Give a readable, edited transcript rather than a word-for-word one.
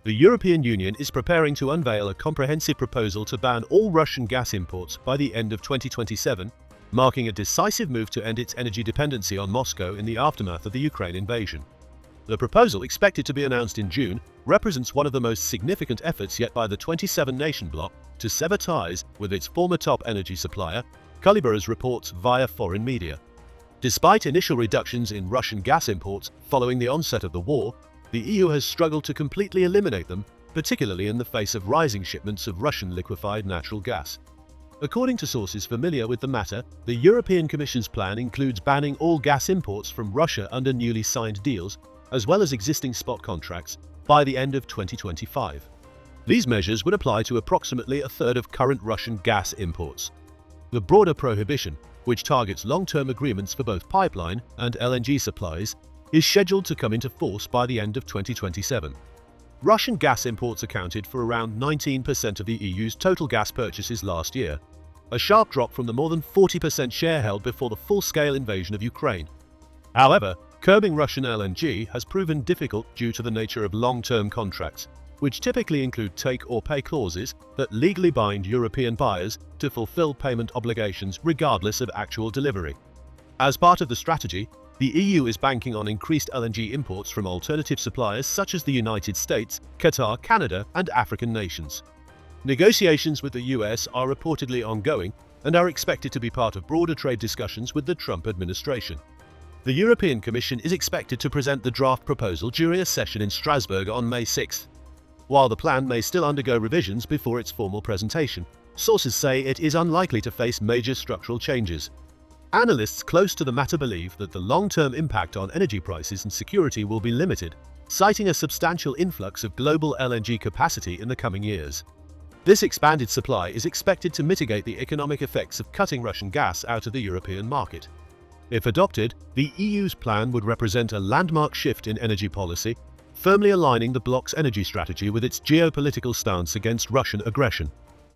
the European Union is preparing to unveil a comprehensive proposal to ban all Russian gas imports by the end of 2027, marking a decisive move to end its energy dependency on Moscow in the aftermath of the Ukraine invasion. The proposal, expected to be announced in June, represents one of the most significant efforts yet by the 27-nation bloc to sever ties with its former top energy supplier, Kaliber's reports via foreign media. Despite initial reductions in Russian gas imports following the onset of the war, the EU has struggled to completely eliminate them, particularly in the face of rising shipments of Russian liquefied natural gas. According to sources familiar with the matter, the European Commission's plan includes banning all gas imports from Russia under newly signed deals, as well as existing spot contracts, by the end of 2025. These measures would apply to approximately a third of current Russian gas imports. The broader prohibition, which targets long-term agreements for both pipeline and LNG supplies, is scheduled to come into force by the end of 2027. Russian gas imports accounted for around 19% of the EU's total gas purchases last year, a sharp drop from the more than 40% share held before the full-scale invasion of Ukraine. However, curbing Russian LNG has proven difficult due to the nature of long-term contracts, which typically include take-or-pay clauses that legally bind European buyers to fulfill payment obligations regardless of actual delivery. As part of the strategy, the EU is banking on increased LNG imports from alternative suppliers such as the United States, Qatar, Canada, and African nations. Negotiations with the US are reportedly ongoing and are expected to be part of broader trade discussions with the Trump administration. The European Commission is expected to present the draft proposal during a session in Strasbourg on May 6. While the plan may still undergo revisions before its formal presentation, sources say it is unlikely to face major structural changes. Analysts close to the matter believe that the long-term impact on energy prices and security will be limited, citing a substantial influx of global LNG capacity in the coming years. This expanded supply is expected to mitigate the economic effects of cutting Russian gas out of the European market. If adopted, the EU's plan would represent a landmark shift in energy policy, firmly aligning the bloc's energy strategy with its geopolitical stance against Russian aggression.